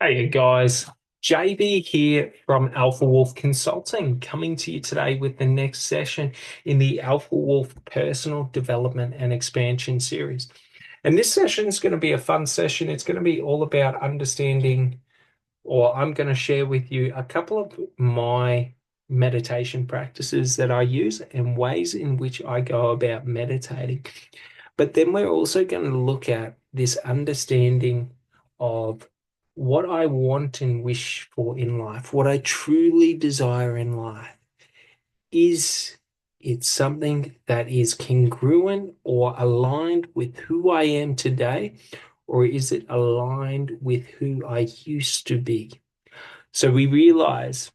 Hey guys, JB here from Alpha Wolf Consulting, coming to you today with the next session in the Alpha Wolf Personal Development and Expansion series. And this session is going to be a fun session. It's going to be all about understanding, or I'm going to share with you a couple of my meditation practices that I use and ways in which I go about meditating. But then we're also going to look at this understanding of what I want and wish for in life, what I truly desire in life. Is it something that is congruent or aligned with who I am today, or is it aligned with who I used to be? So we realize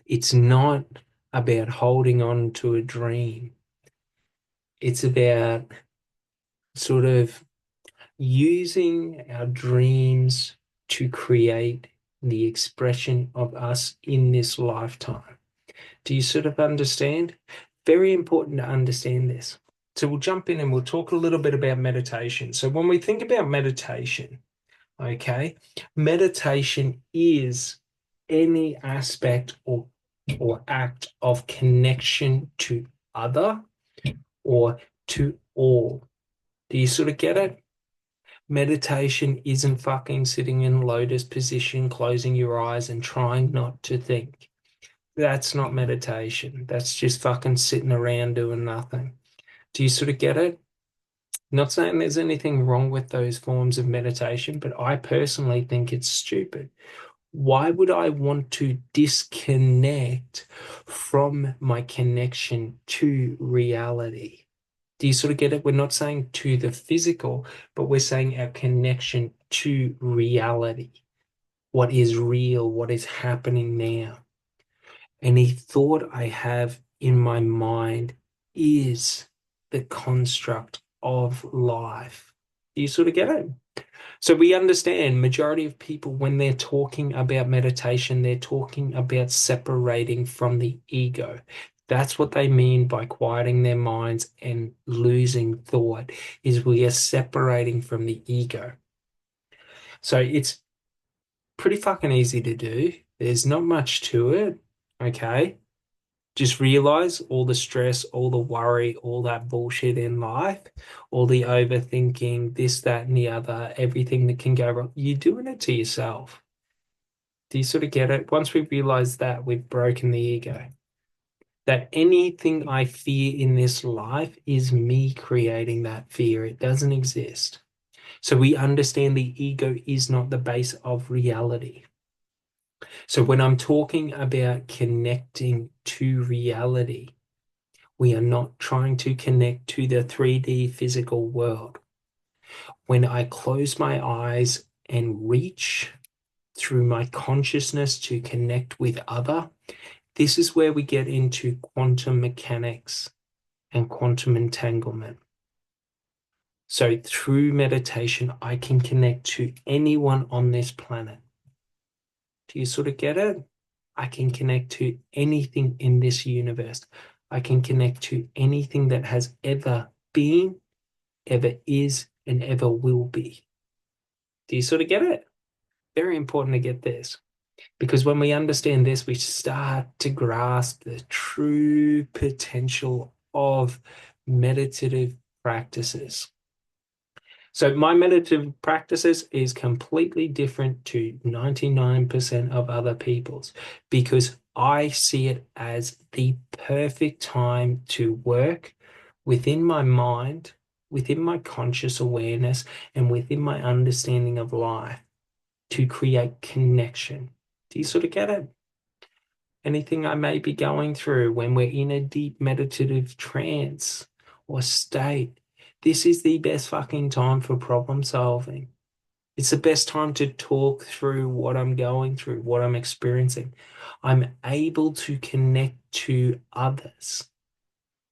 it's not about holding on to a dream. It's about sort of using our dreams to create the expression of us in this lifetime. Do you sort of understand? Very important to understand this. So we'll jump in and we'll talk a little bit about meditation. So when we think about meditation, okay, meditation is any aspect or act of connection to other or to all. Do you sort of get it? Meditation isn't fucking sitting in lotus position, closing your eyes and trying not to think. That's not meditation. That's just fucking sitting around doing nothing. Do you sort of get it? Not saying there's anything wrong with those forms of meditation, but I personally think it's stupid. Why would I want to disconnect from my connection to reality? Do you sort of get it? We're not saying to the physical, but we're saying our connection to reality. What is real? What is happening now? Any thought I have in my mind is the construct of life. Do you sort of get it? So we understand majority of people when they're talking about meditation, they're talking about separating from the ego. That's what they mean by quieting their minds and losing thought, is we are separating from the ego. So it's pretty fucking easy to do. There's not much to it. Okay. Just realize all the stress, all the worry, all that bullshit in life, all the overthinking, this, that, and the other, everything that can go wrong. You're doing it to yourself. Do you sort of get it? Once we realize that, we've broken the ego. That anything I fear in this life is me creating that fear. It doesn't exist. So we understand the ego is not the base of reality. So when I'm talking about connecting to reality, we are not trying to connect to the 3D physical world. When I close my eyes and reach through my consciousness to connect with other, this is where we get into quantum mechanics and quantum entanglement. So through meditation, I can connect to anyone on this planet. Do you sort of get it? I can connect to anything in this universe. I can connect to anything that has ever been, ever is, and ever will be. Do you sort of get it? Very important to get this because when we understand this, we start to grasp the true potential of meditative practices. So my meditative practices is completely different to 99% of other people's because I see it as the perfect time to work within my mind, within my conscious awareness, and within my understanding of life to create connection. Do you sort of get it? Anything I may be going through when we're in a deep meditative trance or state, this is the best fucking time for problem solving. It's the best time to talk through what I'm going through, what I'm experiencing. I'm able to connect to others,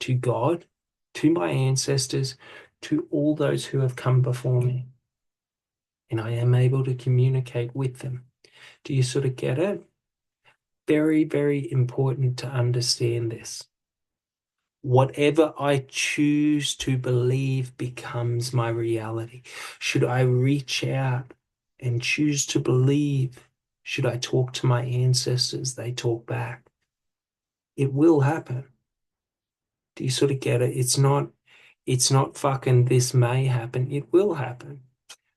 to God, to my ancestors, to all those who have come before me. And I am able to communicate with them. Do you sort of get it? Very, very important to understand this. Whatever I choose to believe becomes my reality. Should I reach out and choose to believe, should I talk to my ancestors, they talk back. It will happen. Do you sort of get it? It's not fucking this may happen. It will happen.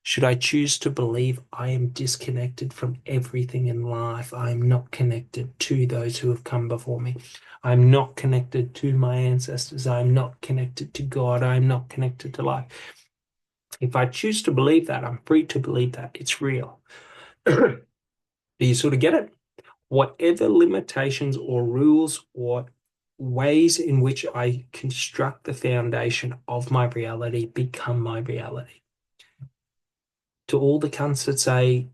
Should I choose to believe I am disconnected from everything in life? I am not connected to those who have come before me. I'm not connected to my ancestors. I'm not connected to God. I'm not connected to life. If I choose to believe that, I'm free to believe that. It's real. Do you sort of get it? Whatever limitations or rules or ways in which I construct the foundation of my reality become my reality. To all the cunts that say,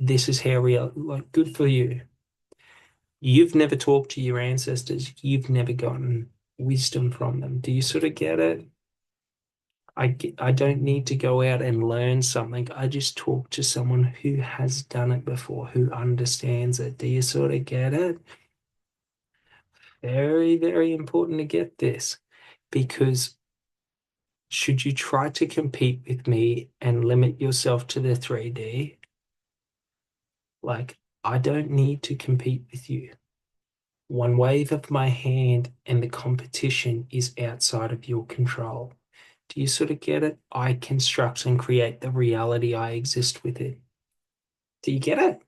this is how we are, like, good for you. You've never talked to your ancestors. You've never gotten wisdom from them. Do you sort of get it? I don't need to go out and learn something. I just talk to someone who has done it before, who understands it. Do you sort of get it? Very, very important to get this, because should you try to compete with me and limit yourself to the 3D, like, I don't need to compete with you. One wave of my hand and the competition is outside of your control. Do you sort of get it? I construct and create the reality I exist within. Do you get it?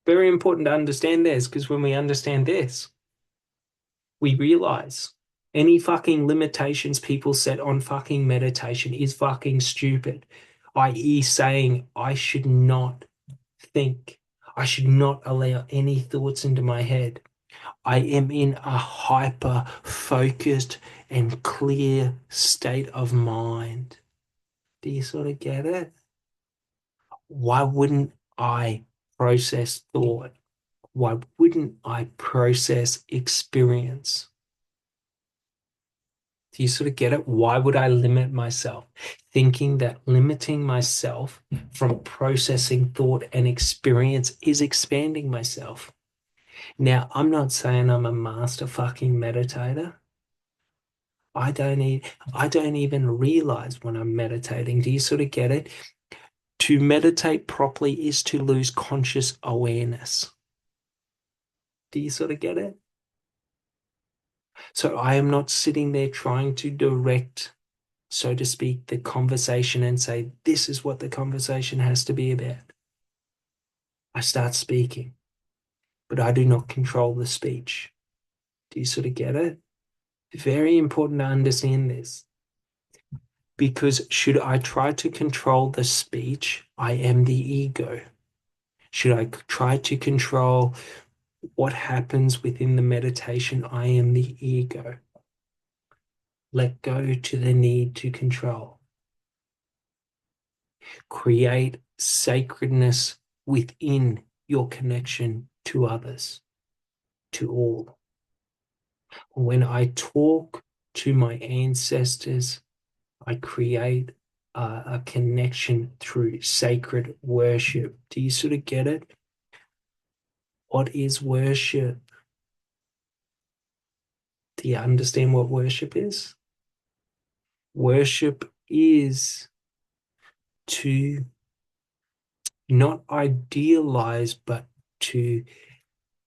Very important to understand this, because when we understand this, we realize any fucking limitations people set on fucking meditation is fucking stupid, i.e., saying I should not think, I should not allow any thoughts into my head. I am in a hyper focused and clear state of mind. Do you sort of get it? Why wouldn't I process thought? Why wouldn't I process experience? Do you sort of get it? Why would I limit myself? Thinking that limiting myself from processing thought and experience is expanding myself. Now, I'm not saying I'm a master fucking meditator. I don't even realize when I'm meditating. Do you sort of get it? To meditate properly is to lose conscious awareness. Do you sort of get it? So I am not sitting there trying to direct, so to speak, the conversation and say, this is what the conversation has to be about. I start speaking, but I do not control the speech. Do you sort of get it? Very important to understand this. Because should I try to control the speech, I am the ego. Should I try to control what happens within the meditation, I am the ego. Let go to the need to control. Create sacredness within your connection to others, to all. When I talk to my ancestors, I create a connection through sacred worship. Do you sort of get it? What is worship? Do you understand what worship is? Worship is to not idealize, but to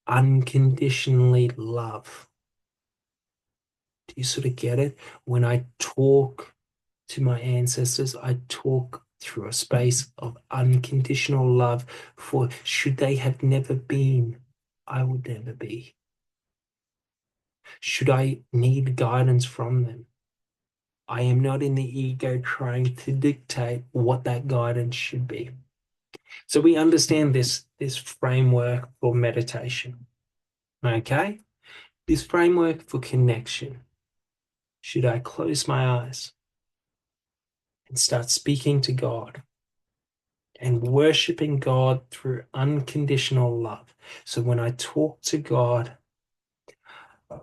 unconditionally love. Do you sort of get it? When I talk to my ancestors, I talk through a space of unconditional love, for should they have never been, I would never be. Should I need guidance from them, I am not in the ego trying to dictate what that guidance should be. So we understand this framework for meditation. Okay? This framework for connection. Should I close my eyes and start speaking to God and worshiping God through unconditional love? So when I talk to God,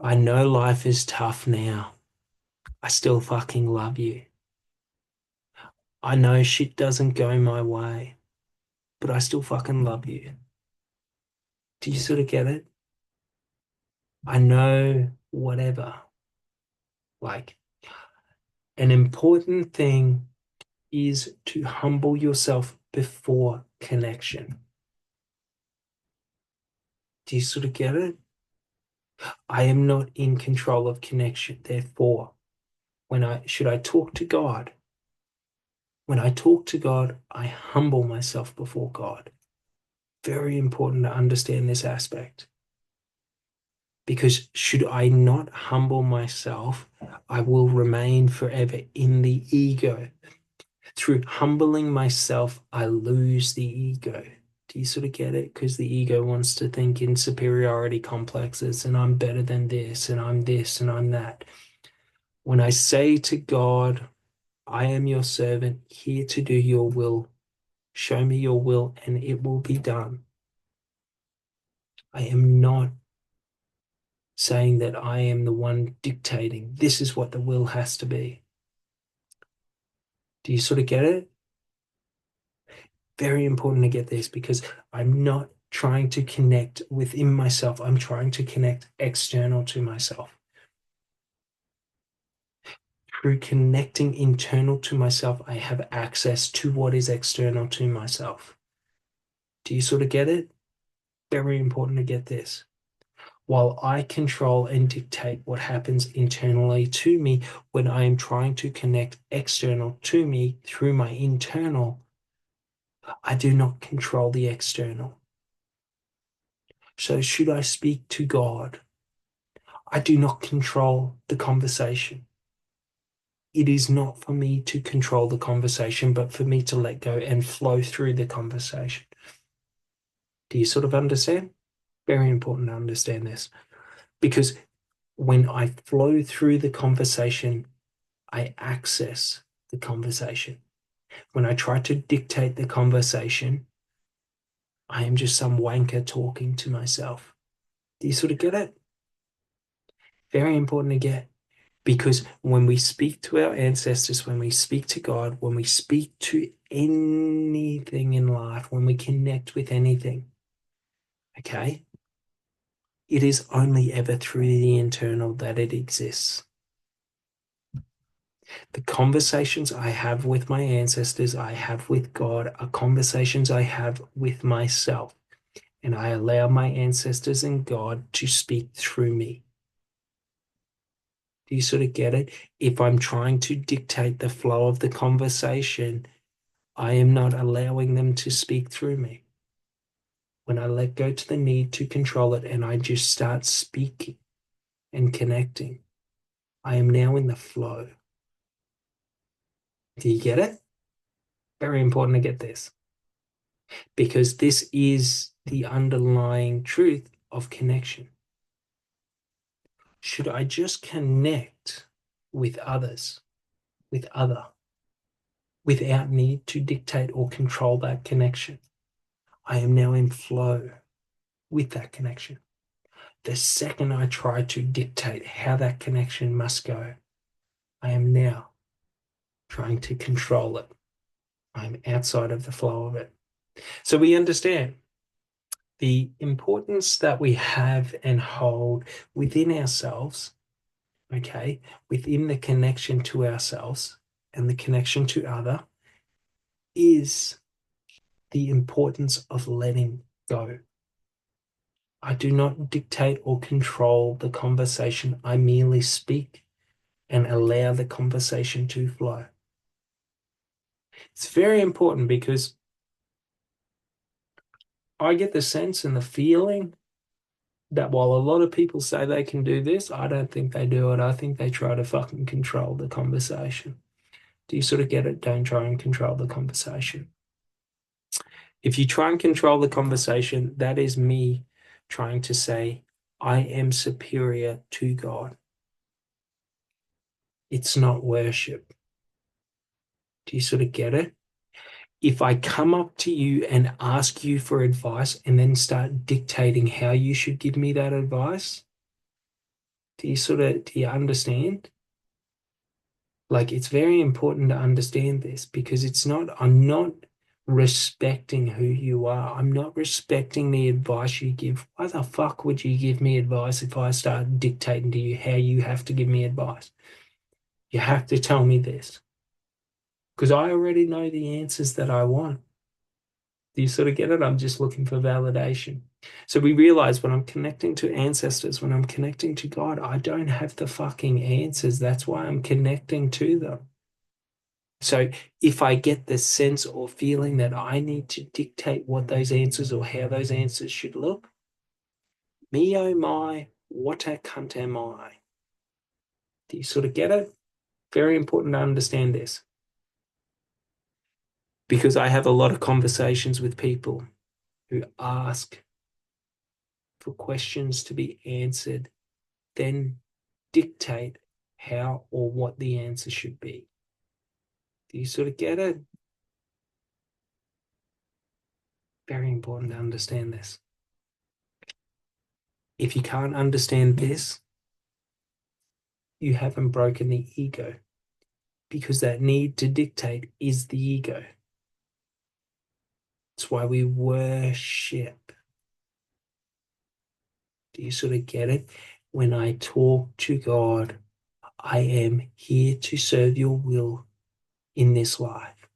I know life is tough now. I still fucking love you. I know shit doesn't go my way, but I still fucking love you. Do you sort of get it? I know whatever. Like, an important thing is to humble yourself before connection. Do you sort of get it? I am not in control of connection. Therefore, should I talk to God? When I talk to God, I humble myself before God. Very important to understand this aspect. Because should I not humble myself, I will remain forever in the ego. Through humbling myself, I lose the ego. Do you sort of get it? Because the ego wants to think in superiority complexes and I'm better than this and I'm this and I'm that. When I say to God, I am your servant, here to do your will, show me your will and it will be done. I am not saying that I am the one dictating. This is what the will has to be. Do you sort of get it? Very important to get this because I'm not trying to connect within myself. I'm trying to connect external to myself. Through connecting internal to myself, I have access to what is external to myself. Do you sort of get it? Very important to get this. While I control and dictate what happens internally to me when I am trying to connect external to me through my internal, I do not control the external. So should I speak to God? I do not control the conversation. It is not for me to control the conversation, but for me to let go and flow through the conversation. Do you sort of understand? Very important to understand this. Because when I flow through the conversation, I access the conversation. When I try to dictate the conversation, I am just some wanker talking to myself. Do you sort of get it? Very important to get. Because when we speak to our ancestors, when we speak to God, when we speak to anything in life, when we connect with anything, okay, it is only ever through the internal that it exists. The conversations I have with my ancestors, I have with God, are conversations I have with myself. And I allow my ancestors and God to speak through me. Do you sort of get it? If I'm trying to dictate the flow of the conversation, I am not allowing them to speak through me. When I let go to the need to control it and I just start speaking and connecting, I am now in the flow. Do you get it? Very important to get this because this is the underlying truth of connection. Should I just connect with others, without need to dictate or control that connection? I am now in flow with that connection. The second I try to dictate how that connection must go, I am now trying to control it. I'm outside of the flow of it. So we understand the importance that we have and hold within ourselves, okay, within the connection to ourselves and the connection to other is the importance of letting go. I do not dictate or control the conversation. I merely speak and allow the conversation to flow. It's very important because I get the sense and the feeling that while a lot of people say they can do this, I don't think they do it. I think they try to fucking control the conversation. Do you sort of get it? Don't try and control the conversation. If you try and control the conversation, that is me trying to say, I am superior to God. It's not worship. Do you sort of get it? If I come up to you and ask you for advice and then start dictating how you should give me that advice, do you understand? Like it's very important to understand this because I'm not respecting who you are. I'm not respecting the advice you give. Why the fuck would you give me advice if I start dictating to you how you have to give me advice? You have to tell me this because I already know the answers that I want. Do you sort of get it? I'm just looking for validation. So we realize when I'm connecting to ancestors, when I'm connecting to God, I don't have the fucking answers. That's why I'm connecting to them. So if I get the sense or feeling that I need to dictate what those answers or how those answers should look, me oh my, what a cunt am I? Do you sort of get it? Very important to understand this. Because I have a lot of conversations with people who ask for questions to be answered, then dictate how or what the answer should be. Do you sort of get it? Very important to understand this. If you can't understand this, you haven't broken the ego, because that need to dictate is the ego. It's why we worship. Do you sort of get it? When I talk to God, I am here to serve your will in this life.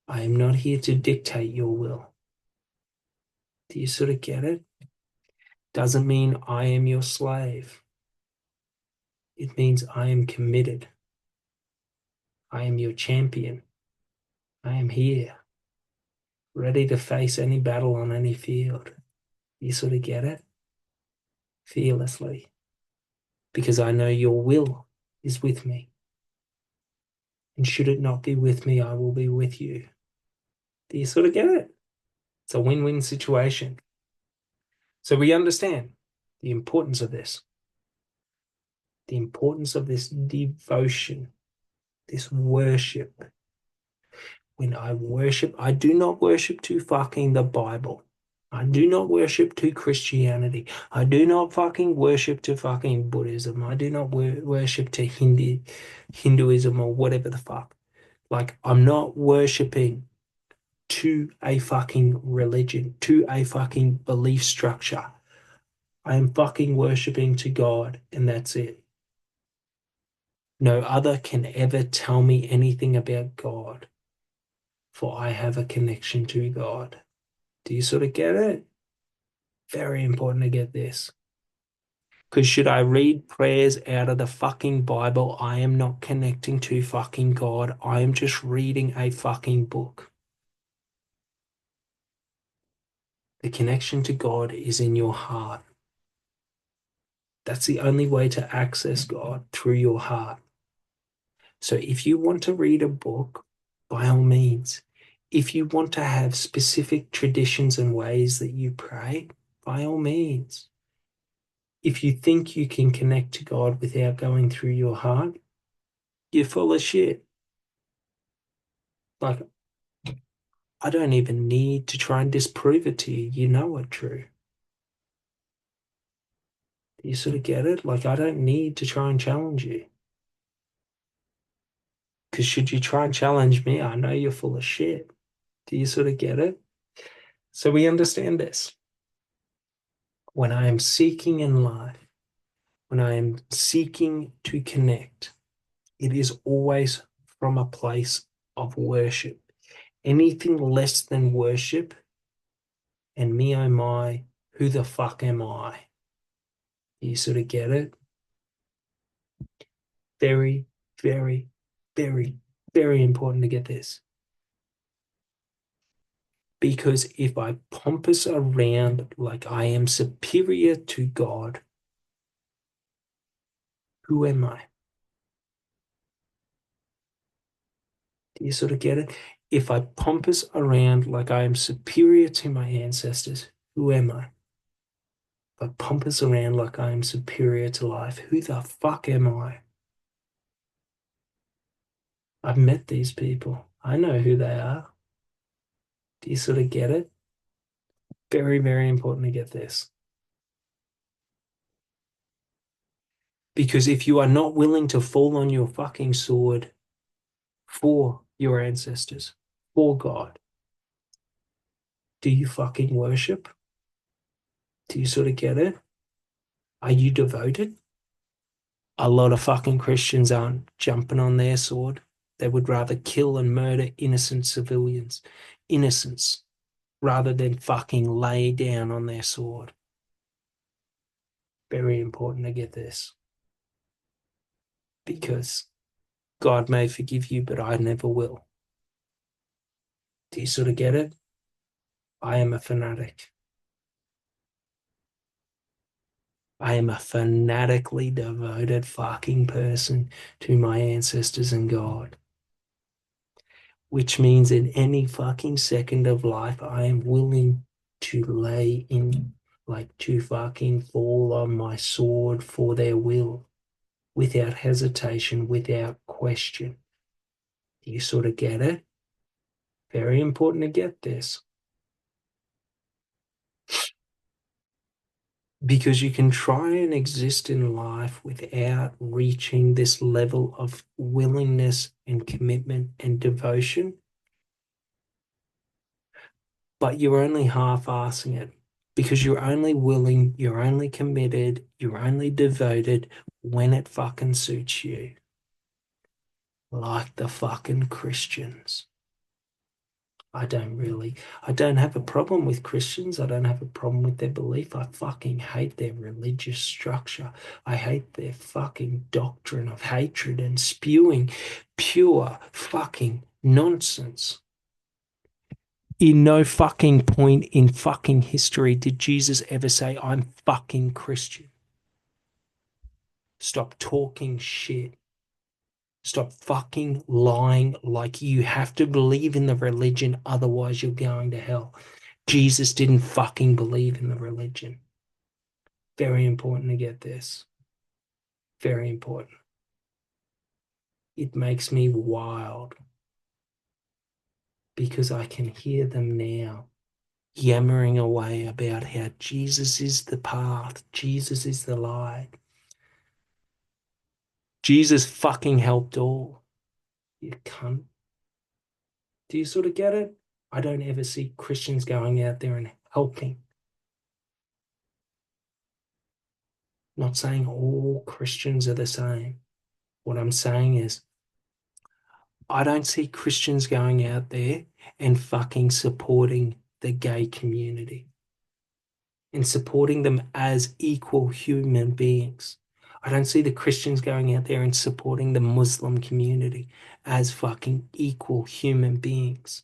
I am not here to dictate your will. Do you sort of get it? Doesn't mean I am your slave. It means I am committed. I am your champion. I am here, ready to face any battle on any field. You sort of get it? Fearlessly. Because I know your will is with me. And should it not be with me, I will be with you. Do you sort of get it? It's a win-win situation. So we understand the importance of this. The importance of this devotion, this worship. When I worship, I do not worship to fucking the Bible. I do not worship to Christianity. I do not fucking worship to fucking Buddhism. I do not worship to Hinduism or whatever the fuck. Like, I'm not worshiping to a fucking religion, to a fucking belief structure. I am fucking worshiping to God, and that's it. No other can ever tell me anything about God, for I have a connection to God. Do you sort of get it? Very important to get this. Because should I read prayers out of the fucking Bible, I am not connecting to fucking God. I am just reading a fucking book. The connection to God is in your heart. That's the only way to access God, through your heart. So if you want to read a book, by all means. If you want to have specific traditions and ways that you pray, by all means. If you think you can connect to God without going through your heart, you're full of shit. Like, I don't even need to try and disprove it to you. You know it's true. Do you sort of get it? Like, I don't need to try and challenge you. Because should you try and challenge me, I know you're full of shit. Do you sort of get it? So we understand this. When I am seeking in life, when I am seeking to connect, it is always from a place of worship. Anything less than worship, and me oh my, who the fuck am I? You sort of get it? Very, very, very, very important to get this. Because if I pompous around like I am superior to God, who am I? Do you sort of get it? If I pompous around like I am superior to my ancestors, who am I? If I pompous around like I am superior to life, who the fuck am I? I've met these people. I know who they are. Do you sort of get it? Very, very important to get this. Because if you are not willing to fall on your fucking sword for your ancestors, for God, do you fucking worship? Do you sort of get it? Are you devoted? A lot of fucking Christians aren't jumping on their sword. They would rather kill and murder innocent civilians. innocence rather than fucking lay down on their sword. Very important to get this, because God may forgive you, but I never will. Do you sort of get it? I am a fanatic. I am a fanatically devoted fucking person to my ancestors and God, which means in any fucking second of life, I am willing to lay in, like, to fucking fall on my sword for their will without hesitation, without question. Do you sort of get it? Very important to get this. Because you can try and exist in life without reaching this level of willingness and commitment and devotion, but you're only half-assing it, because you're only willing, you're only committed, you're only devoted when it fucking suits you. Like the fucking Christians. I don't have a problem with Christians. I don't have a problem with their belief. I fucking hate their religious structure. I hate their fucking doctrine of hatred and spewing pure fucking nonsense. In no fucking point in fucking history did Jesus ever say, I'm fucking Christian. Stop talking shit. Stop fucking lying like you have to believe in the religion, otherwise you're going to hell. Jesus didn't fucking believe in the religion. Very important to get this. Very important. It makes me wild because I can hear them now yammering away about how Jesus is the path, Jesus is the light. Jesus fucking helped all. You cunt. Do you sort of get it? I don't ever see Christians going out there and helping. Not saying all Christians are the same. What I'm saying is, I don't see Christians going out there and fucking supporting the gay community and supporting them as equal human beings. I don't see the Christians going out there and supporting the Muslim community as fucking equal human beings,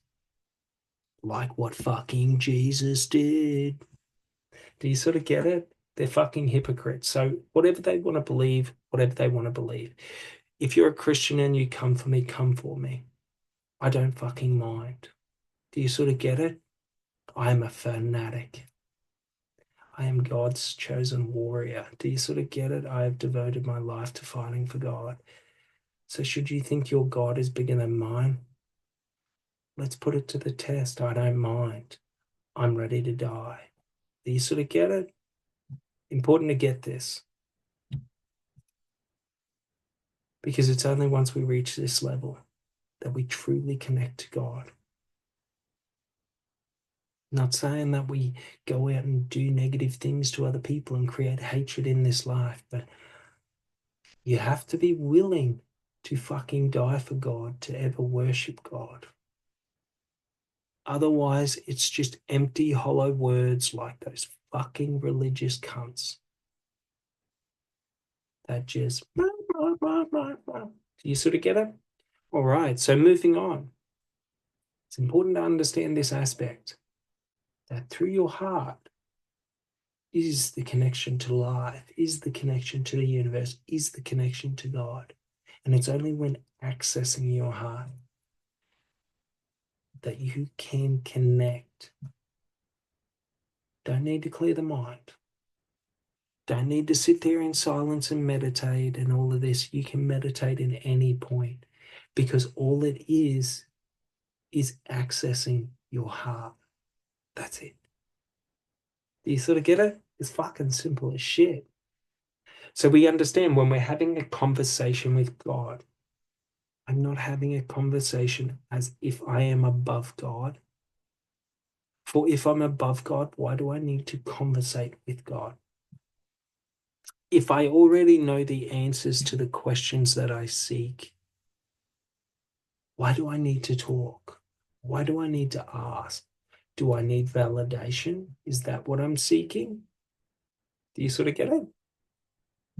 like what fucking Jesus did. Do you sort of get it? They're fucking hypocrites. So whatever they want to believe, whatever they want to believe. If you're a Christian and you come for me, come for me. I don't fucking mind. Do you sort of get it? I am a fanatic. I am God's chosen warrior. Do you sort of get it? I have devoted my life to fighting for God. So should you think your God is bigger than mine, let's put it to the test. I don't mind. I'm ready to die. Do you sort of get it? Important to get this. Because it's only once we reach this level that we truly connect to God. Not saying that we go out and do negative things to other people and create hatred in this life, but you have to be willing to fucking die for God to ever worship God. Otherwise, it's just empty, hollow words like those fucking religious cunts that just. Do you sort of get it? All right, so moving on. It's important to understand this aspect, that through your heart is the connection to life, is the connection to the universe, is the connection to God. And it's only when accessing your heart that you can connect. Don't need to clear the mind. Don't need to sit there in silence and meditate and all of this. You can meditate in any point, because all it is accessing your heart. That's it. Do you sort of get it? It's fucking simple as shit. So we understand when we're having a conversation with God, I'm not having a conversation as if I am above God. For if I'm above God, why do I need to conversate with God? If I already know the answers to the questions that I seek, why do I need to talk? Why do I need to ask? Do I need validation? Is that what I'm seeking? Do you sort of get it?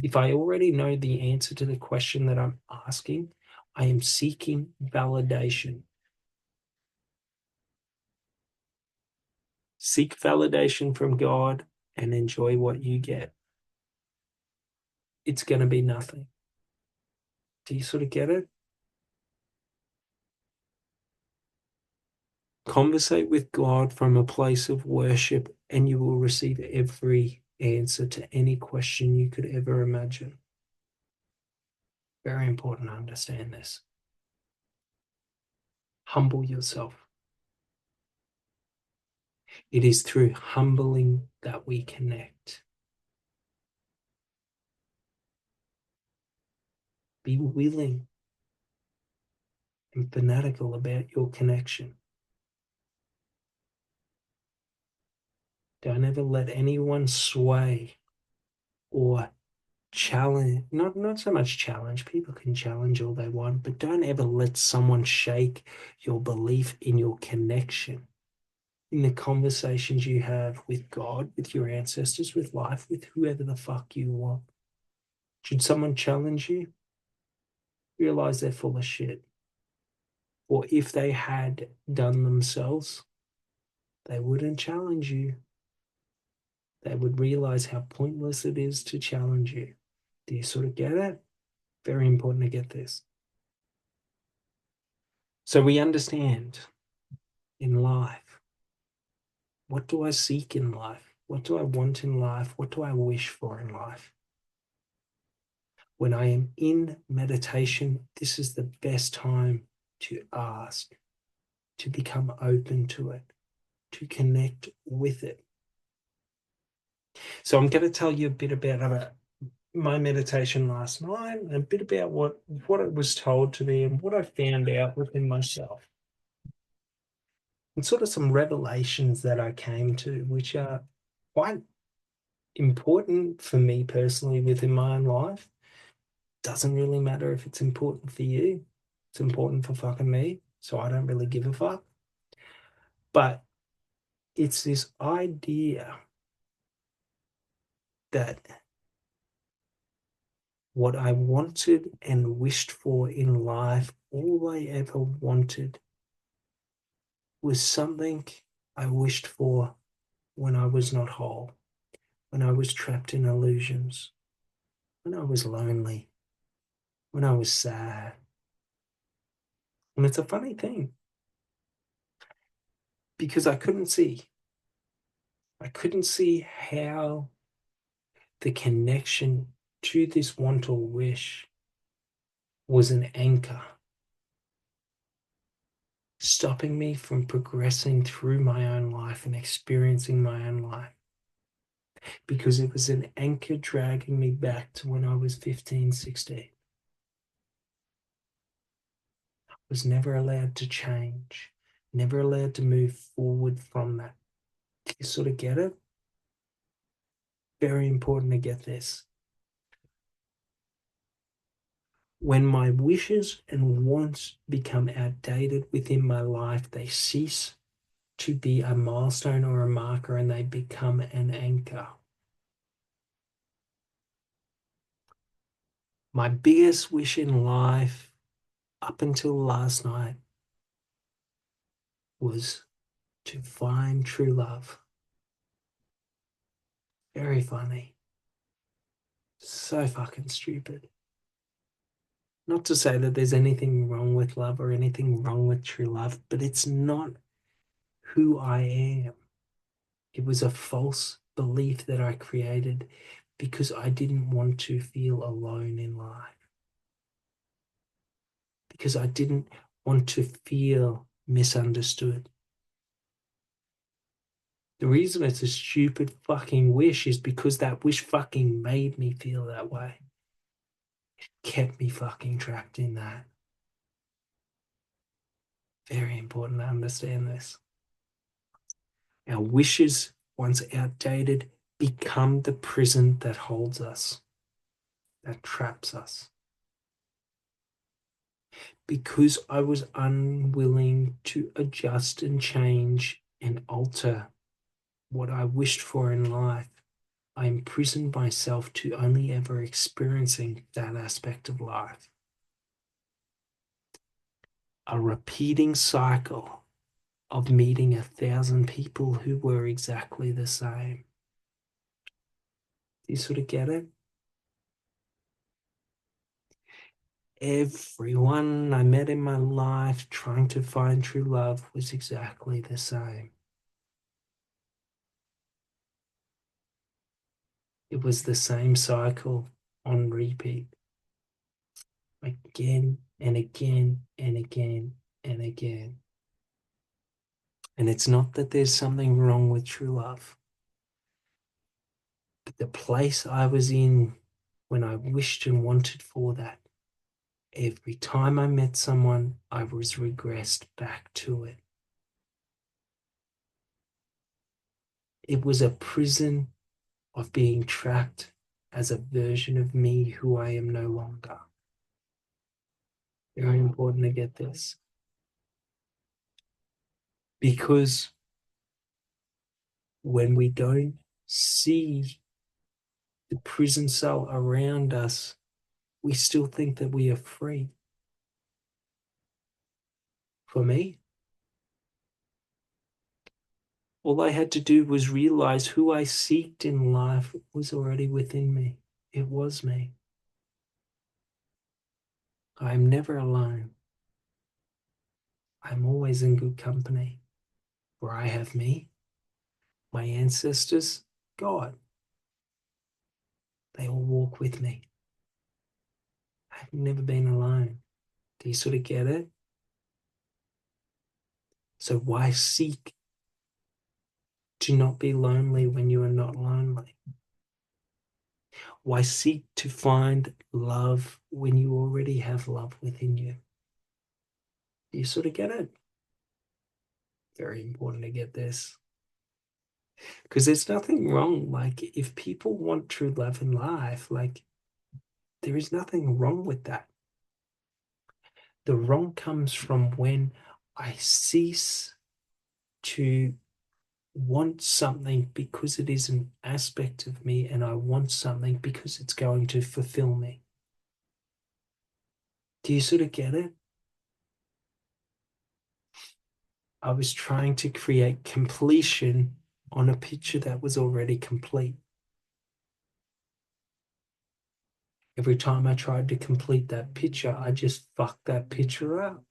If I already know the answer to the question that I'm asking, I am seeking validation. Seek validation from God and enjoy what you get. It's going to be nothing. Do you sort of get it? Conversate with God from a place of worship, and you will receive every answer to any question you could ever imagine. Very important to understand this. Humble yourself. It is through humbling that we connect. Be willing and fanatical about your connection. Don't ever let anyone sway or challenge, not so much challenge, people can challenge all they want, but don't ever let someone shake your belief in your connection, in the conversations you have with God, with your ancestors, with life, with whoever the fuck you want. Should someone challenge you, realize they're full of shit. Or if they had done themselves, they wouldn't challenge you. They would realize how pointless it is to challenge you. Do you sort of get it? Very important to get this. So we understand in life, what do I seek in life? What do I want in life? What do I wish for in life? When I am in meditation, this is the best time to ask, to become open to it, to connect with it. So I'm going to tell you a bit about my meditation last night, and a bit about what it was told to me and what I found out within myself. And sort of some revelations that I came to, which are quite important for me personally within my own life. Doesn't really matter if it's important for you. It's important for fucking me. So I don't really give a fuck. But it's this idea that what I wanted and wished for in life, all I ever wanted was something I wished for when I was not whole, when I was trapped in illusions, when I was lonely, when I was sad. And it's a funny thing because I couldn't see how the connection to this want or wish was an anchor, stopping me from progressing through my own life and experiencing my own life. Because it was an anchor dragging me back to when I was 15, 16. I was never allowed to change, never allowed to move forward from that. You sort of get it? Very important to get this. When my wishes and wants become outdated within my life, they cease to be a milestone or a marker and they become an anchor. My biggest wish in life up until last night was to find true love. Very funny. So fucking stupid. Not to say that there's anything wrong with love or anything wrong with true love, but it's not who I am. It was a false belief that I created because I didn't want to feel alone in life. Because I didn't want to feel misunderstood. The reason it's a stupid fucking wish is because that wish fucking made me feel that way. It kept me fucking trapped in that. Very important to understand this. Our wishes, once outdated, become the prison that holds us, that traps us. because I was unwilling to adjust and change and alter what I wished for in life. I imprisoned myself to only ever experiencing that aspect of life. A repeating cycle of meeting 1,000 people who were exactly the same. Do you sort of get it? Everyone I met in my life trying to find true love was exactly the same. It was the same cycle on repeat, again and again and again and again. And it's not that there's something wrong with true love, but the place I was in when I wished and wanted for that, every time I met someone, I was regressed back to it. It was a prison of being trapped as a version of me who I am no longer. Very important to get this. Because when we don't see the prison cell around us, we still think that we are free. For me, all I had to do was realize who I seeked in life was already within me. It was me. I'm never alone. I'm always in good company. Where I have me, my ancestors, God. They all walk with me. I've never been alone. Do you sort of get it? So why seek to not be lonely when you are not lonely? Why seek to find love when you already have love within you? Do you sort of get it? Very important to get this. Because there's nothing wrong. Like, if people want true love in life, like, there is nothing wrong with that. The wrong comes from when I cease to want something because it is an aspect of me, and I want something because it's going to fulfill me. Do you sort of get it? I was trying to create completion on a picture that was already complete. Every time I tried to complete that picture, I just fucked that picture up.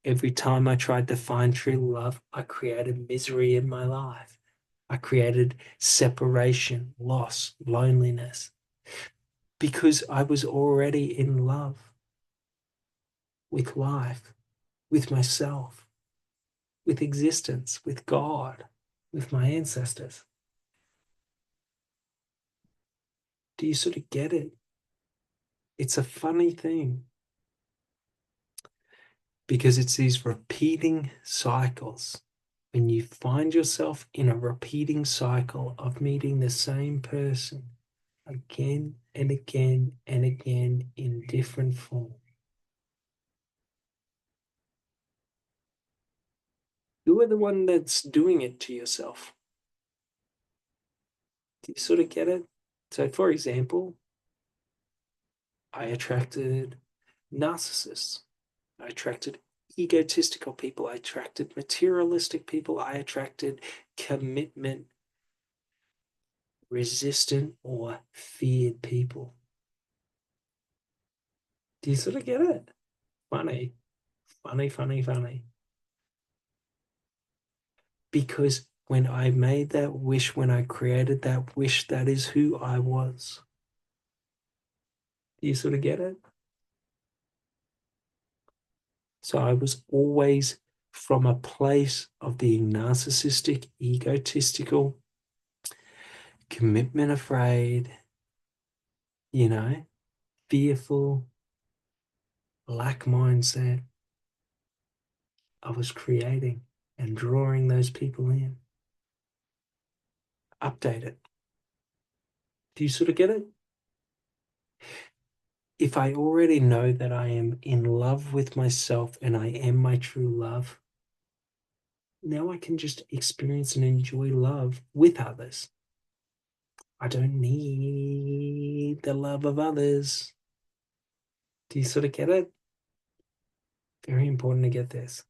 Every time I tried to find true love, I created misery in my life. I created separation, loss, loneliness, because I was already in love with life, with myself, with existence, with God, with my ancestors. Do you sort of get it? It's a funny thing because it's these repeating cycles. When you find yourself in a repeating cycle of meeting the same person again and again and again in different form, you are the one that's doing it to yourself. Do you sort of get it? So, for example, I attracted narcissists. I attracted egotistical people. I attracted materialistic people. I attracted commitment resistant or feared people. Do you sort of get it? Funny, funny, funny, funny. Because when I made that wish, when I created that wish, that is who I was. Do you sort of get it? So I was always from a place of being narcissistic, egotistical, commitment afraid, you know, fearful, lack mindset. I was creating and drawing those people in. Update it. Do you sort of get it? If I already know that I am in love with myself and I am my true love, now I can just experience and enjoy love with others. I don't need the love of others. Do you sort of get it? Very important to get this.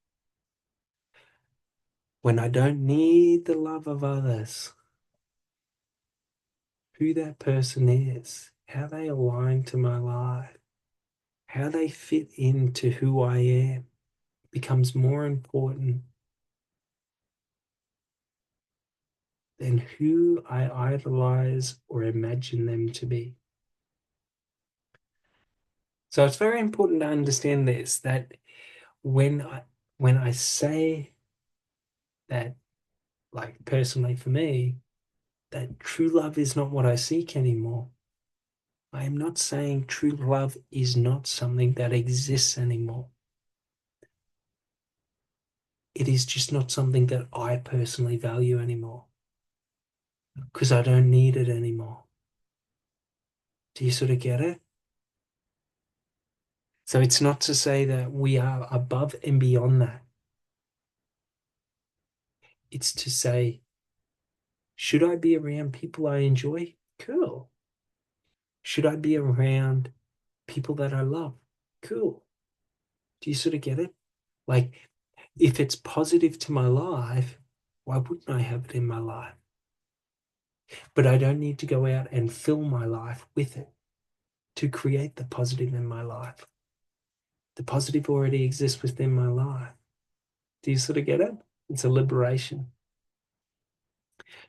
When I don't need the love of others, who that person is, how they align to my life, how they fit into who I am becomes more important than who I idolize or imagine them to be. So it's very important to understand this, that when I say that, like personally for me, that true love is not what I seek anymore, I am not saying true love is not something that exists anymore. It is just not something that I personally value anymore because I don't need it anymore. Do you sort of get it? So it's not to say that we are above and beyond that. It's to say, should I be around people I enjoy? Cool. Should I be around people that I love? Cool. Do you sort of get it? Like, if it's positive to my life, why wouldn't I have it in my life? But I don't need to go out and fill my life with it to create the positive in my life. The positive already exists within my life. Do you sort of get it? It's a liberation.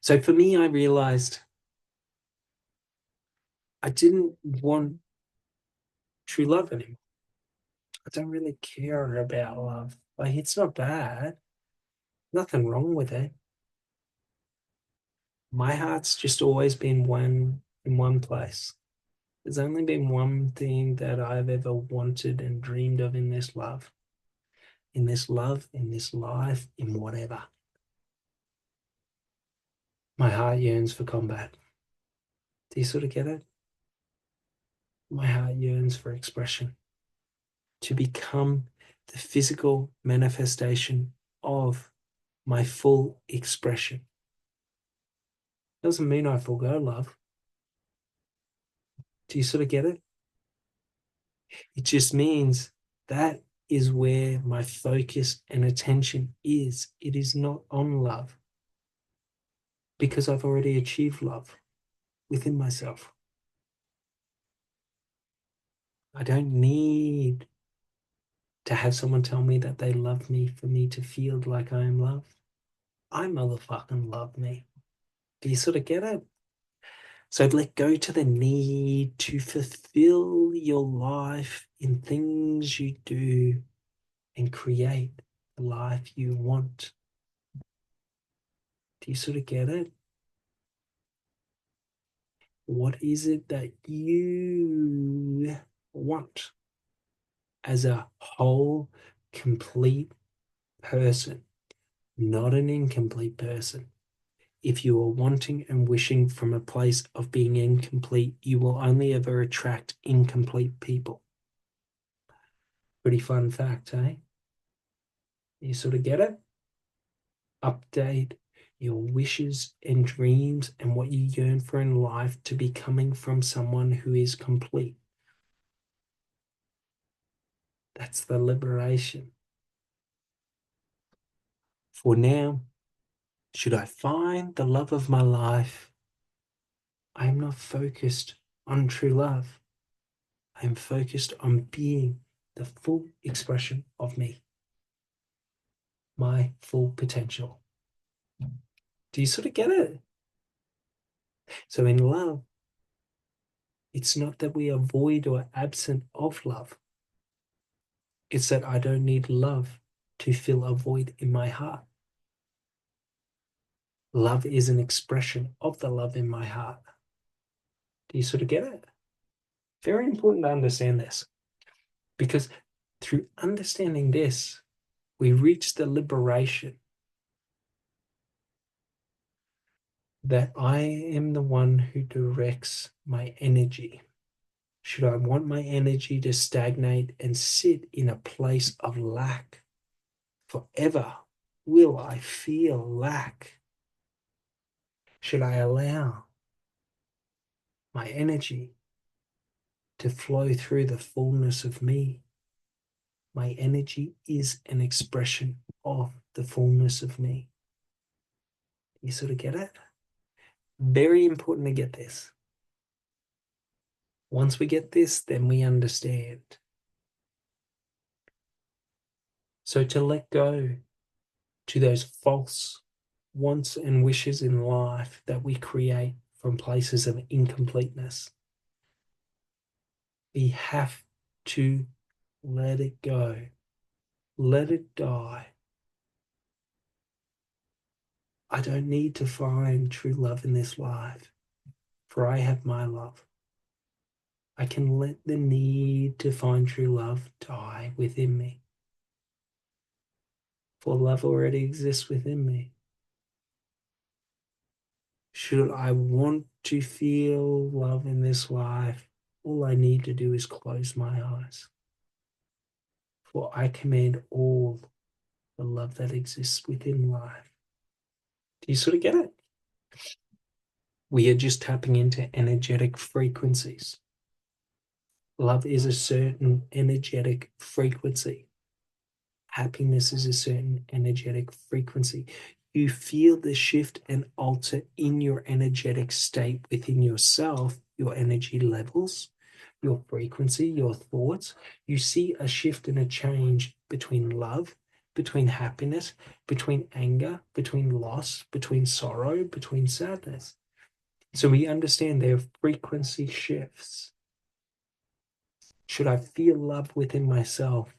So for me, I realized I didn't want true love anymore. I don't really care about love. Like, it's not bad. Nothing wrong with it. My heart's just always been one in one place. There's only been one thing that I've ever wanted and dreamed of in this love. In this love, in this life, in whatever. My heart yearns for combat. Do you sort of get it? My heart yearns for expression. To become the physical manifestation of my full expression. Doesn't mean I forego love. Do you sort of get it? It just means that is where my focus and attention is. It is not on love because I've already achieved love within myself. I don't need to have someone tell me that they love me for me to feel like I am loved. I motherfucking love me. Do you sort of get it? So let go to the need to fulfill your life in things you do and create the life you want. Do you sort of get it? What is it that you want as a whole, complete person, not an incomplete person? If you are wanting and wishing from a place of being incomplete, you will only ever attract incomplete people. Pretty fun fact, eh? You sort of get it? Update your wishes and dreams and what you yearn for in life to be coming from someone who is complete. That's the liberation. For now, should I find the love of my life, I am not focused on true love. I am focused on being the full expression of me, my full potential. Do you sort of get it? So in love, it's not that we are void or absent of love. It's that I don't need love to fill a void in my heart. Love is an expression of the love in my heart. Do you sort of get it? Very important to understand this because through understanding this, we reach the liberation that I am the one who directs my energy. Should I want my energy to stagnate and sit in a place of lack? Forever will I feel lack? Should I allow my energy to flow through the fullness of me? My energy is an expression of the fullness of me. You sort of get it? Very important to get this. Once we get this, then we understand. So to let go to those false wants and wishes in life that we create from places of incompleteness, we have to let it go, let it die. I don't need to find true love in this life, for I have my love. I can let the need to find true love die within me, for love already exists within me. Should I want to feel love in this life, all I need to do is close my eyes, for I command all the love that exists within life. Do you sort of get it? We are just tapping into energetic frequencies. Love is a certain energetic frequency. Happiness is a certain energetic frequency. You feel the shift and alter in your energetic state within yourself, your energy levels, your frequency, your thoughts. You see a shift and a change between love, between happiness, between anger, between loss, between sorrow, between sadness. So we understand their frequency shifts. Should I feel love within myself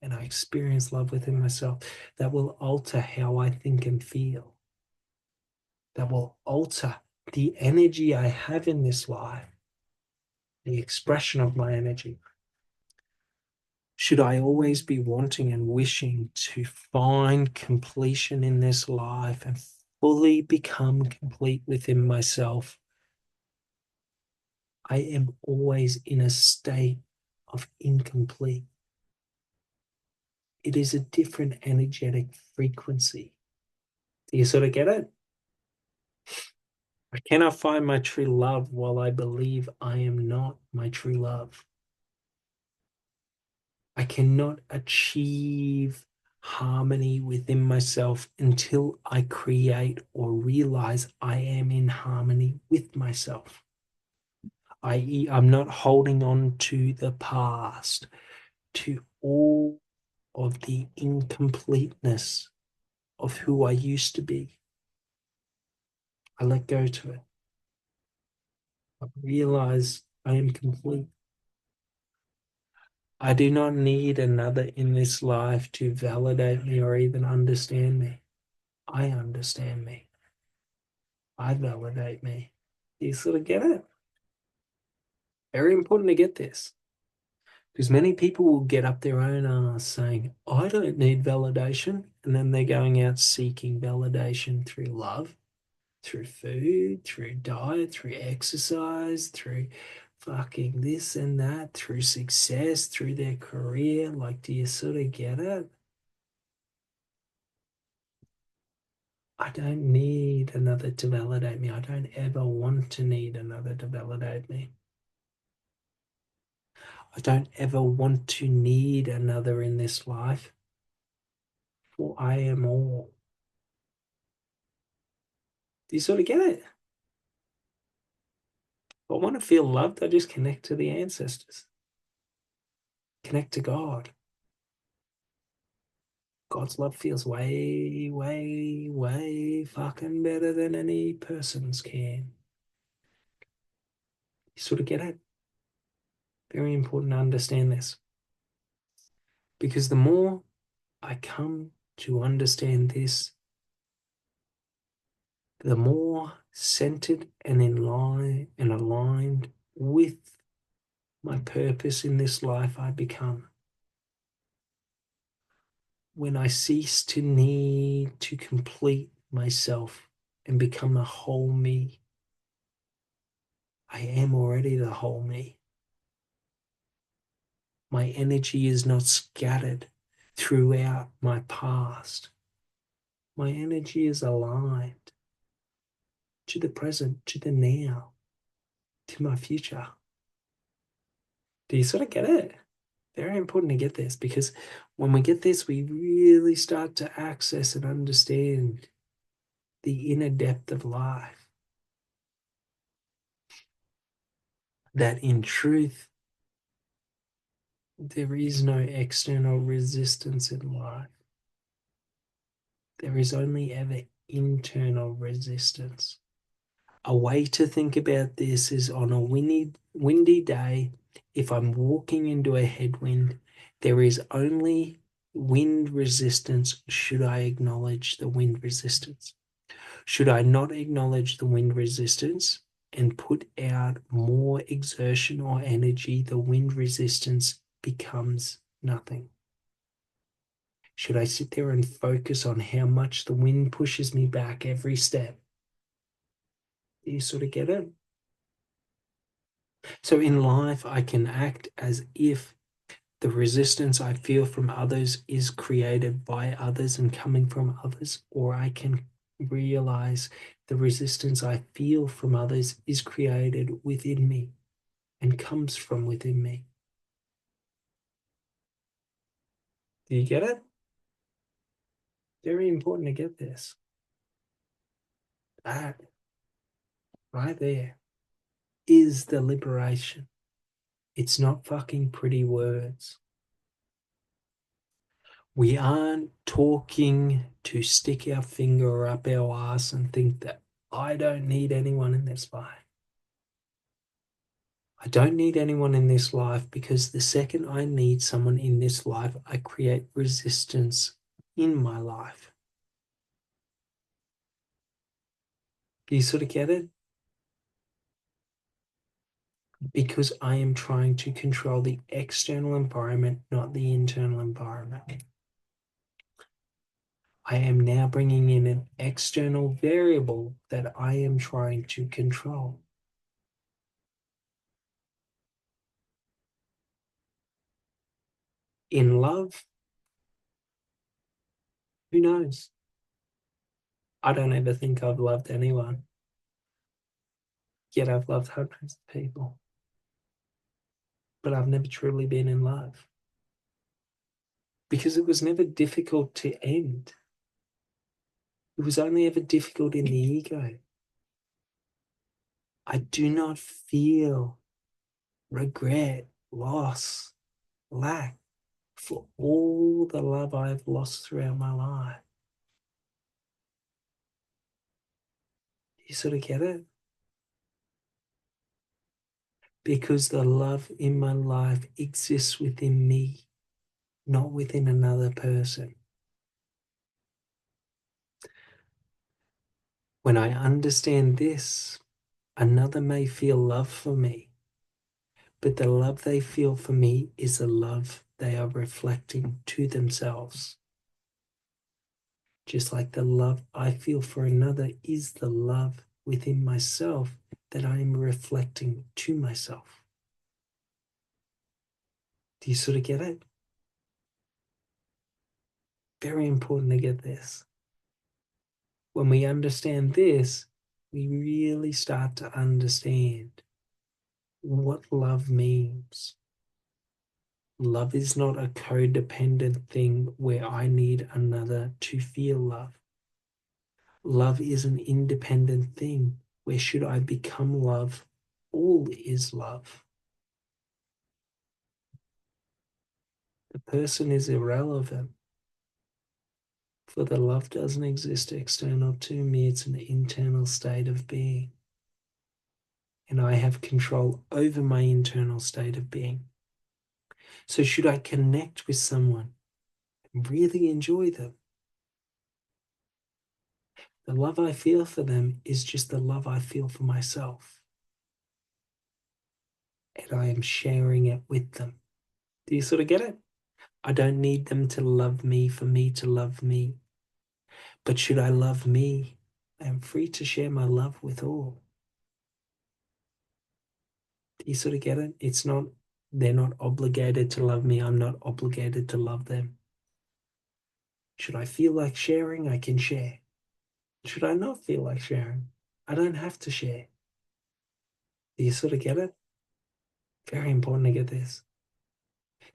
and I experience love within myself, that will alter how I think and feel. That will alter the energy I have in this life, the expression of my energy. Should I always be wanting and wishing to find completion in this life and fully become complete within myself? I am always in a state of incomplete. It is a different energetic frequency. Do you sort of get it? I cannot find my true love while I believe I am not my true love. I cannot achieve harmony within myself until I create or realize I am in harmony with myself. I.e., I'm not holding on to the past, to all of the incompleteness of who I used to be. I let go to it. I realize I am complete. I do not need another in this life to validate me or even understand me. I understand me. I validate me. You sort of get it? Very important to get this. Because many people will get up their own ass saying, I don't need validation. And then they're going out seeking validation through love, through food, through diet, through exercise, through fucking this and that, through success, through their career. Like, do you sort of get it? I don't need another to validate me. I don't ever want to need another to validate me. I don't ever want to need another in this life, for I am all. Do you sort of get it? If I want to feel loved, I just connect to the ancestors, connect to God. God's love feels way, way, way fucking better than any person's can. You sort of get it? Very important to understand this. Because the more I come to understand this, the more centered and in line and aligned with my purpose in this life I become. When I cease to need to complete myself and become a whole me, I am already the whole me. My energy is not scattered throughout my past. My energy is aligned to the present, to the now, to my future. Do you sort of get it? Very important to get this, because when we get this, we really start to access and understand the inner depth of life. That in truth, there is no external resistance in life. There is only ever internal resistance. A way to think about this is on a windy day, if I'm walking into a headwind, there is only wind resistance should I acknowledge the wind resistance. Should I not acknowledge the wind resistance and put out more exertion or energy, the wind resistance becomes nothing. Should I sit there and focus on how much the wind pushes me back every step? Do you sort of get it? So in life, I can act as if the resistance I feel from others is created by others and coming from others, or I can realize the resistance I feel from others is created within me and comes from within me. Do you get it? Very important to get this. That right there is the liberation. It's not fucking pretty words. We aren't talking to stick our finger up our ass and think that I don't need anyone in this life. I don't need anyone in this life, because the second I need someone in this life, I create resistance in my life. Do you sort of get it? Because I am trying to control the external environment, not the internal environment. I am now bringing in an external variable that I am trying to control. In love, who knows? I don't ever think I've loved anyone, yet I've loved hundreds of people. But I've never truly been in love, because it was never difficult to end. It was only ever difficult in the ego. I do not feel regret, loss, lack for all the love I've lost throughout my life. You sort of get it? Because the love in my life exists within me, not within another person. When I understand this, another may feel love for me, but the love they feel for me is the love they are reflecting to themselves. Just like the love I feel for another is the love within myself that I am reflecting to myself. Do you sort of get it? Very important to get this. When we understand this, we really start to understand what love means. Love is not a codependent thing where I need another to feel love. Love is an independent thing where, should I become love, all is love. The person is irrelevant, for the love doesn't exist external to me. It's an internal state of being. And I have control over my internal state of being. So should I connect with someone and really enjoy them, the love I feel for them is just the love I feel for myself. And I am sharing it with them. Do you sort of get it? I don't need them to love me for me to love me. But should I love me, I am free to share my love with all. Do you sort of get it? It's not They're not obligated to love me. I'm not obligated to love them. Should I feel like sharing? I can share. Should I not feel like sharing? I don't have to share. Do you sort of get it? Very important to get this.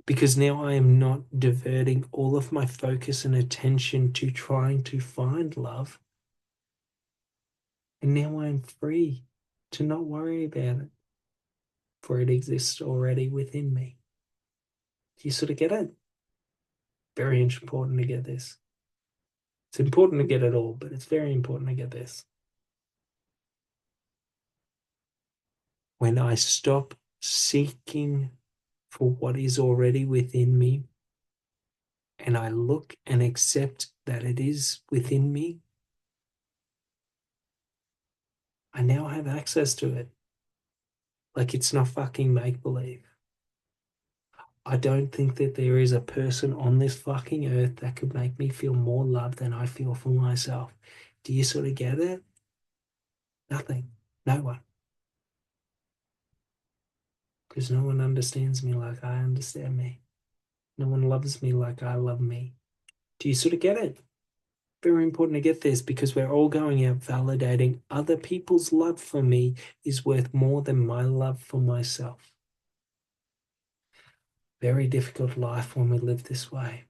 Because now I am not diverting all of my focus and attention to trying to find love. And now I'm free to not worry about it, for it exists already within me. Do you sort of get it? Very important to get this. It's important to get it all, but it's very important to get this. When I stop seeking for what is already within me, and I look and accept that it is within me, I now have access to it. Like it's not fucking make believe. I don't think that there is a person on this fucking earth that could make me feel more love than I feel for myself. Do you sort of get it? Nothing. No one. Because no one understands me like I understand me. No one loves me like I love me. Do you sort of get it? Very important to get this because we're all going out validating other people's love for me is worth more than my love for myself. Very difficult life when we live this way.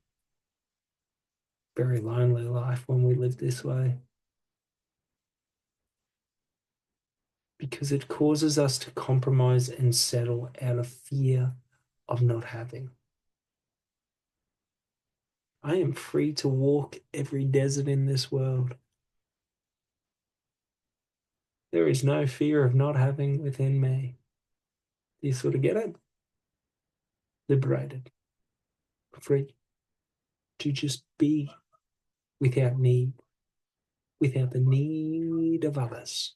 Very lonely life when we live this way. Because it causes us to compromise and settle out of fear of not having. I am free to walk every desert in this world. There is no fear of not having within me. Do you sort of get it? Liberated, free to just be without need, without the need of others,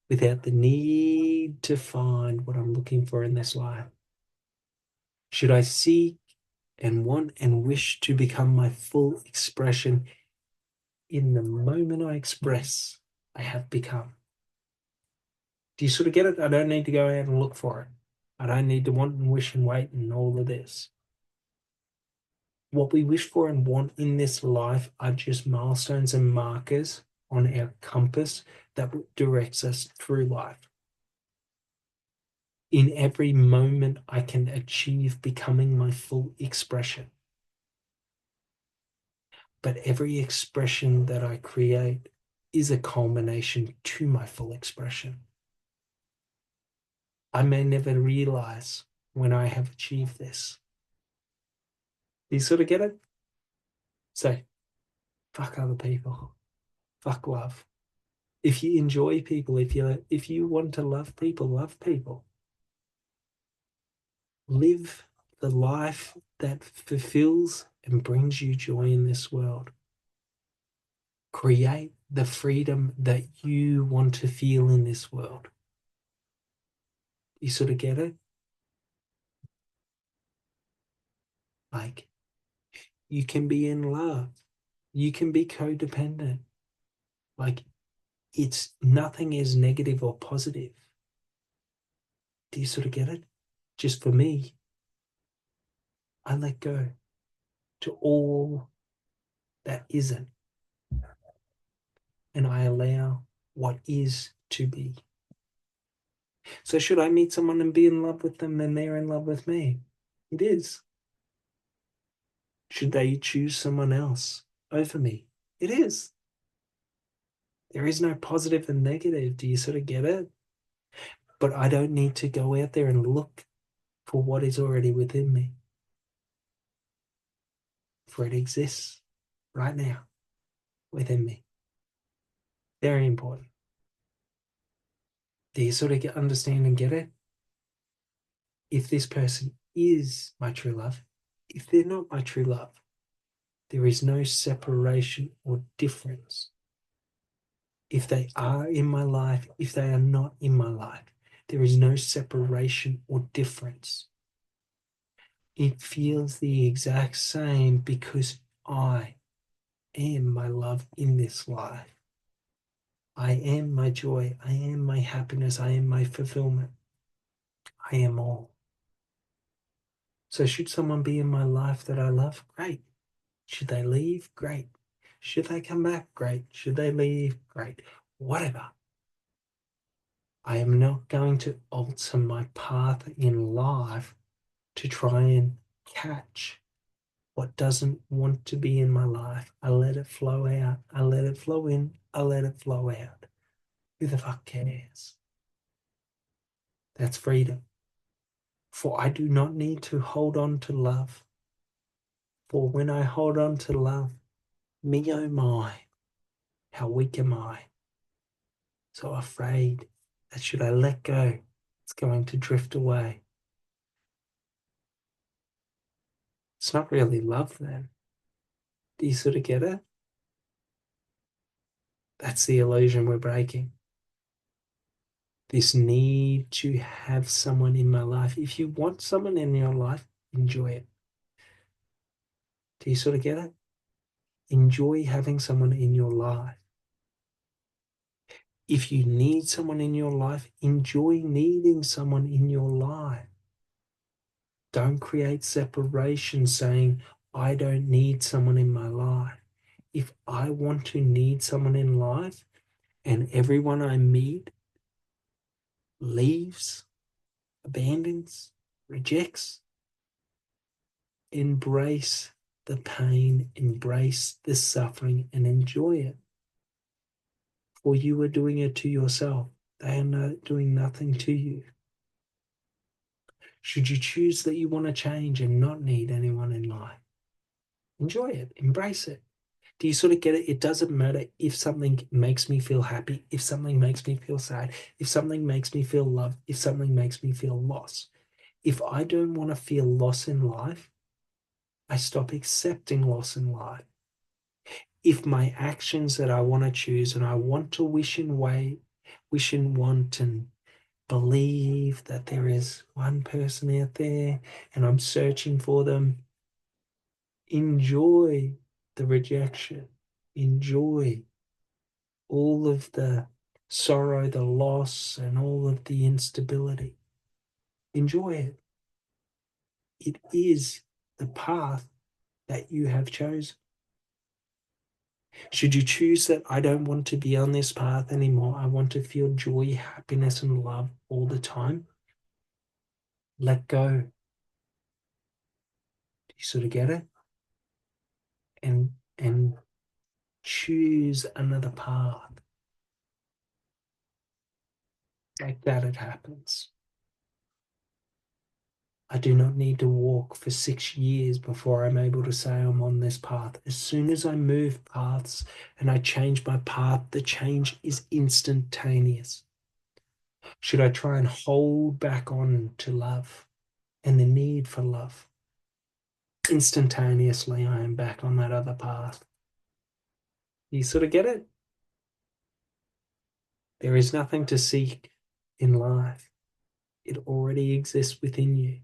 without the need to find what I'm looking for in this life. Should I seek and want and wish to become my full expression in the moment I express, I have become. Do you sort of get it? I don't need to go out and look for it. I don't need to want and wish and wait and all of this. What we wish for and want in this life are just milestones and markers on our compass that directs us through life. In every moment, I can achieve becoming my full expression. But every expression that I create is a culmination to my full expression. I may never realize when I have achieved this. Do you sort of get it? So, fuck other people. Fuck love. If you enjoy people, if you want to love people, love people. Live the life that fulfills and brings you joy in this world. Create the freedom that you want to feel in this world. You sort of get it? Like, you can be in love. You can be codependent. Like, it's nothing is negative or positive. Do you sort of get it? Just for me, I let go to all that isn't. And I allow what is to be. So should I meet someone and be in love with them and they're in love with me? It is. Should they choose someone else over me? It is. There is no positive and negative. Do you sort of get it? But I don't need to go out there and look for what is already within me. For it exists right now within me. Very important. Do you sort of understand and get it? If this person is my true love, if they're not my true love, there is no separation or difference. If they are in my life, if they are not in my life, there is no separation or difference. It feels the exact same because I am my love in this life. I am my joy. I am my happiness. I am my fulfillment. I am all. So should someone be in my life that I love? Great. Should they leave? Great. Should they come back? Great. Should they leave? Great. Whatever. I am not going to alter my path in life to try and catch what doesn't want to be in my life. I let it flow out. I let it flow in. I let it flow out. Who the fuck cares? That's freedom. For I do not need to hold on to love. For when I hold on to love, me oh my, how weak am I? So afraid that should I let go, it's going to drift away. It's not really love then. Do you sort of get it? That's the illusion we're breaking. This need to have someone in my life. If you want someone in your life, enjoy it. Do you sort of get it? Enjoy having someone in your life. If you need someone in your life, enjoy needing someone in your life. Don't create separation saying, I don't need someone in my life. If I want to need someone in life and everyone I meet leaves, abandons, rejects, embrace the pain, embrace the suffering, and enjoy it. For you are doing it to yourself. They are doing nothing to you. Should you choose that you want to change and not need anyone in life, enjoy it, embrace it. Do you sort of get it? It doesn't matter if something makes me feel happy, if something makes me feel sad, if something makes me feel loved, if something makes me feel lost. If I don't want to feel loss in life, I stop accepting loss in life. If my actions that I want to choose and I want to wish and want and believe that there is one person out there and I'm searching for them, enjoy the rejection, enjoy all of the sorrow, the loss, and all of the instability. Enjoy it. It is the path that you have chosen. Should you choose that I don't want to be on this path anymore, I want to feel joy, happiness, and love all the time, let go. Do you sort of get it? And choose another path. Like that it happens. I do not need to walk for 6 years before I'm able to say I'm on this path. As soon as I move paths and I change my path, the change is instantaneous. Should I try and hold back on to love and the need for love? Instantaneously, I am back on that other path. You sort of get it? There is nothing to seek in life. It already exists within you.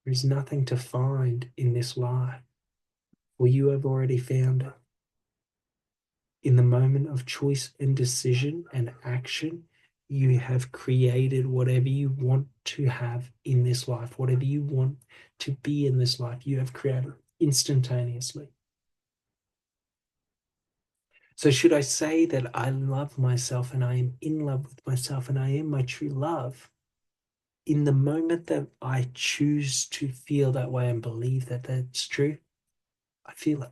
There is nothing to find in this life, for you have already found it. In the moment of choice and decision and action, you have created whatever you want to have in this life, whatever you want to be in this life, you have created instantaneously. So, should I say that I love myself and I am in love with myself and I am my true love? In the moment that I choose to feel that way and believe that that's true, I feel it.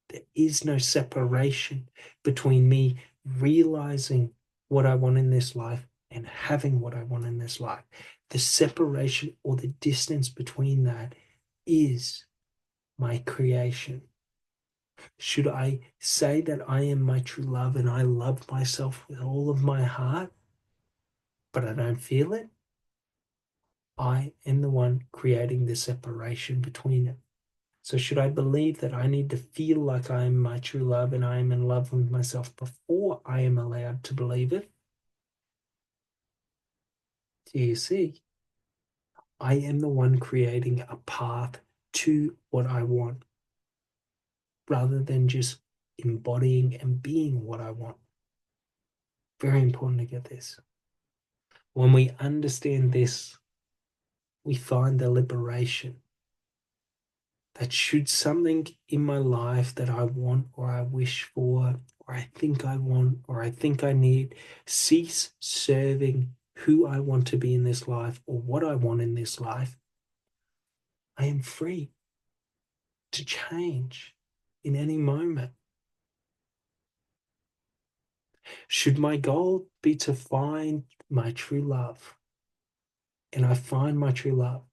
There is no separation between me realizing what I want in this life and having what I want in this life. The separation or the distance between that is my creation. Should I say that I am my true love and I love myself with all of my heart, but I don't feel it? I am the one creating the separation between it. So should I believe that I need to feel like I am my true love and I am in love with myself before I am allowed to believe it? Do you see? I am the one creating a path to what I want rather than just embodying and being what I want. Very important to get this. When we understand this, we find the liberation. That should something in my life that I want or I wish for, or I think I want, or I think I need, cease serving who I want to be in this life or what I want in this life, I am free to change in any moment. Should my goal be to find my true love, and I find my true love,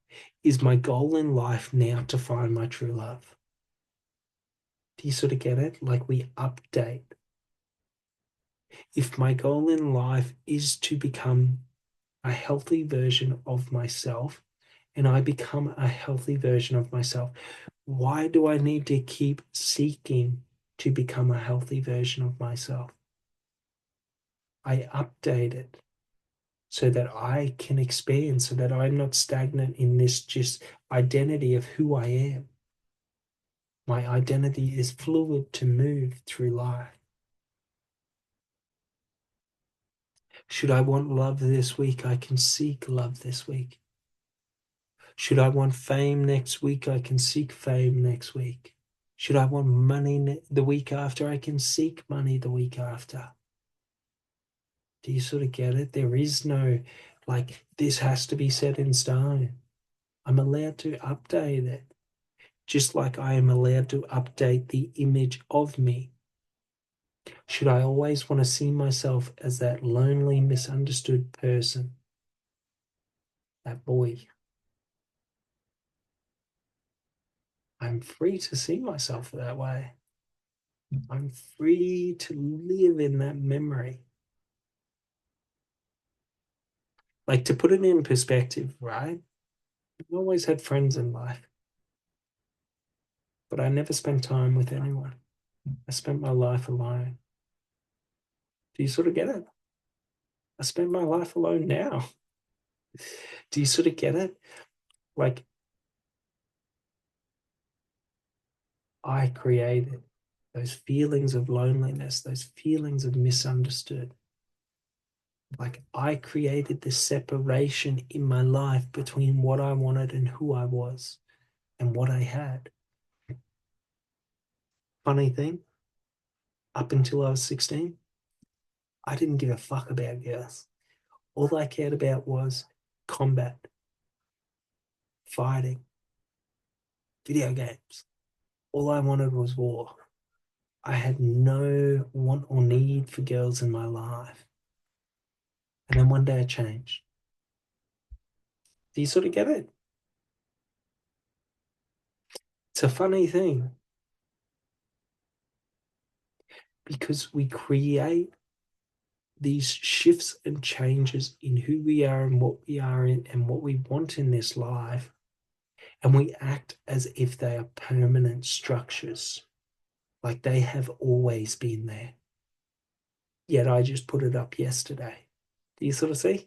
is my goal in life now to find my true love? Do you sort of get it? Like we update. If my goal in life is to become a healthy version of myself, and I become a healthy version of myself, why do I need to keep seeking to become a healthy version of myself? I update it so that I can expand, so that I'm not stagnant in this just identity of who I am. My identity is fluid to move through life. Should I want love this week, I can seek love this week. Should I want fame next week, I can seek fame next week. Should I want money the week after, I can seek money the week after. Do you sort of get it? There is no, like, this has to be set in stone. I'm allowed to update it, just like I am allowed to update the image of me. Should I always want to see myself as that lonely, misunderstood person? That boy. I'm free to see myself that way. I'm free to live in that memory. Like, to put it in perspective, right? I've always had friends in life, but I never spent time with anyone. I spent my life alone. Do you sort of get it? I spend my life alone now. Do you sort of get it? Like, I created those feelings of loneliness, those feelings of misunderstood. Like, I created this separation in my life between what I wanted and who I was and what I had. Funny thing, up until I was 16, I didn't give a fuck about girls. All I cared about was combat, fighting, video games. All I wanted was war. I had no want or need for girls in my life. And then one day it changed. Do you sort of get it? It's a funny thing because we create these shifts and changes in who we are and what we are in and what we want in this life. And we act as if they are permanent structures, like they have always been there. Yet I just put it up yesterday. Do you sort of see?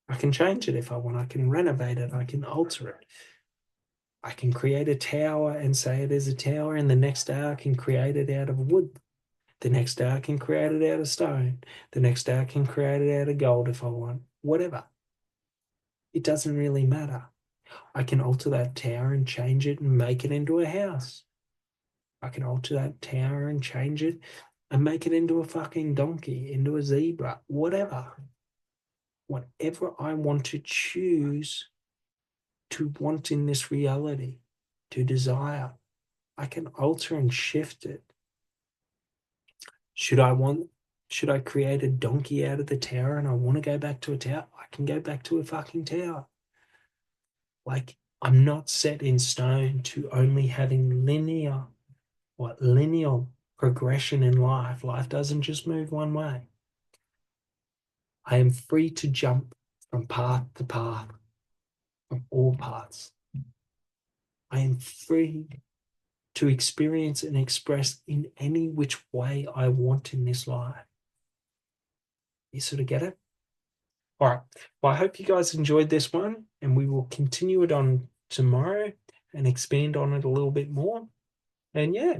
I can change it if I want. I can renovate it. I can alter it. I can create a tower and say it is a tower, and the next day I can create it out of wood. The next day I can create it out of stone. The next day I can create it out of gold if I want. Whatever. It doesn't really matter. I can alter that tower and change it and make it into a house. I can alter that tower and change it and make it into a fucking donkey, into a zebra, whatever. Whatever I want to choose to want in this reality, to desire, I can alter and shift it. Should I create a donkey out of the tower and I want to go back to a tower? I can go back to a fucking tower. Like, I'm not set in stone to only having linear progression in life. Life doesn't just move one way. I am free to jump from path to path, from all paths. I am free to experience and express in any which way I want in this life. You sort of get it? All right. Well, I hope you guys enjoyed this one, and we will continue it on tomorrow and expand on it a little bit more. And yeah,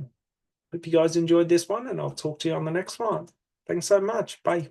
hope you guys enjoyed this one, and I'll talk to you on the next one. Thanks so much. Bye.